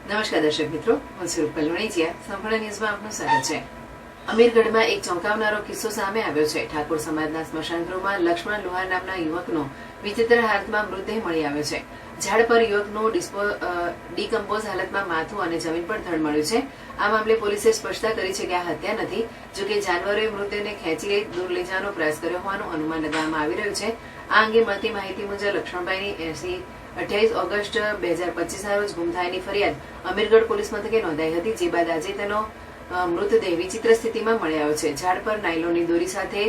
નમસ્કાર દર્શક મિત્રો, હું છું રૂપલ વણિજિયા. સંપૂર્ણ ન્યૂઝમાં આપનું સ્વાગત છે. અમીરગઢમાં એક ચોંકાવનારો કિસ્સો સામે આવ્યો છે. ઠાકોર સમાજના સ્મશાન ગૃહમાં લક્ષ્મણ લુહાર નામના યુવકનો વિચિત્ર હાલતમાં મૃતદેહ મળી આવ્યો છે. ઝાડ પર યુવકનું ડીકમ્પોઝ હાલતમાં માથું અને જમીન પર ધડ મળ્યું છે. આ મામલે પોલીસે સ્પષ્ટતા કરી છે કે આ હત્યા નથી, જોકે જાનવરોએ મૃતદેહને ખેંચી લઈ દૂર લઈ જવાનો પ્રયાસ કર્યો હોવાનું અનુમાન લગાવવામાં આવી રહ્યું છે. આ અંગે મળતી માહિતી મુજબ લક્ષ્મણભાઈની 28 ઓગસ્ટ 2025 રોજ ગુમ થયાની ફરિયાદ અમીરગઢ પોલીસ મથકે નોંધાઈ હતી. જે બાદ આજે તેનો મૃતદેહ વિચિત્ર સ્થિતિમાં મળી આવ્યો છે. ઝાડ પર નાયલોનની દોરી સાથે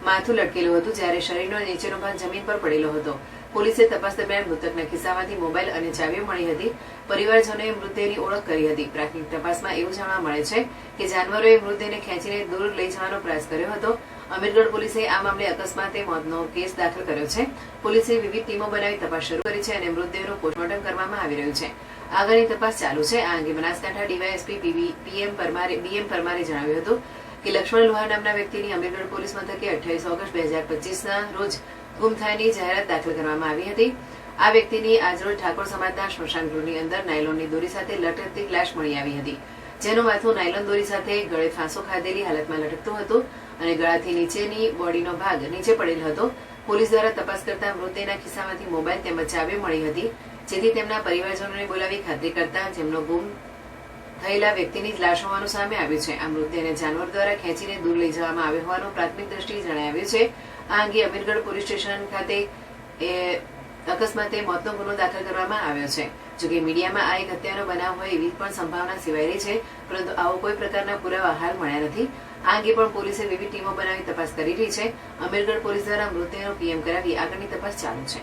માથું લટકેલું હતું, જ્યારે શરીરનો નીચેનો ભાગ જમીન પર પડેલો હતો. પોલીસે તપાસ દરમિયાન મૃતકના ખિસ્સામાંથી મોબાઈલ અને ચાવીઓ મળી હતી. પરિવારજનોએ મૃતદેહની ઓળખ કરી હતી. પ્રાથમિક તપાસમાં એવું જાણવા મળે છે કે જાનવરોએ મૃતદેહને ખેંચીને દૂર લઈ જવાનો પ્રયાસ કર્યો હતો. અમીરગઢ પોલીસે આ મામલે અકસ્માતે મોતનો કેસ દાખલ કર્યો છે. પોલીસે વિવિધ ટીમો બનાવી તપાસ શરૂ કરી છે અને મૃતદેહનું પોસ્ટમોર્ટમ કરવામાં આવી રહ્યું છે. આગળની તપાસ ચાલુ છે. આ અંગે બનાસકાંઠા ડીવાયએસપી બીએમ પરમારે જણાવ્યું હતું કે લક્ષ્મણ લુહાર નામના વ્યક્તિની અમીરગઢ પોલીસ મથકે 28 ઓગસ્ટ 2025 રોજ ગુમ થયાની જાહેરાત દાખલ કરવામાં આવી હતી. આ વ્યક્તિની આજરોજ ઠાકોર સમાજના સ્મશાન ગૃહની અંદર નાયલોનની દોરી સાથે લટકતી લાશ મળી આવી હતી, જેનું માથું નાયલોન દોરી સાથે ગળે ફાંસો ખાધેલી હાલતમાં લટકતું હતું અને ગળાથી નીચેની બોડીનો ભાગ નીચે પડેલ હતો. પોલીસ દ્વારા તપાસ કરતા મૃતદેહના ખિસ્સામાંથી મોબાઈલ તેમજ ચાવી મળી હતી, જેથી તેમના પરિવારજનોને બોલાવી ખાતરી કરતા જેમનો ગુમ થયેલા વ્યક્તિની જ લાશ હોવાનું સામે આવ્યું છે. આ મૃતદેહને જાનવર દ્વારા ખેંચીને દૂર લઈ જવામાં આવ્યો હોવાનું પ્રાથમિક દ્રષ્ટિએ જણાવ્યું છે. આ અંગે અમીરગઢ પોલીસ સ્ટેશન ખાતે અકસ્માતે મોતનો ગુનો દાખલ કરવામાં આવ્યો છે. જોકે મીડિયામાં આ એક હત્યાનો બનાવ હોય એવી પણ સંભાવના સેવાઈ રહી છે, પરંતુ આવો કોઈ પ્રકારના પુરાવા હાલ મળ્યા નથી. આ અંગે પણ પોલીસે વિવિધ ટીમો બનાવી તપાસ કરી રહી છે. અમીરગઢ પોલીસ દ્વારા મૃતદેહનો પીએમ કરાવી આગળની તપાસ ચાલુ છે.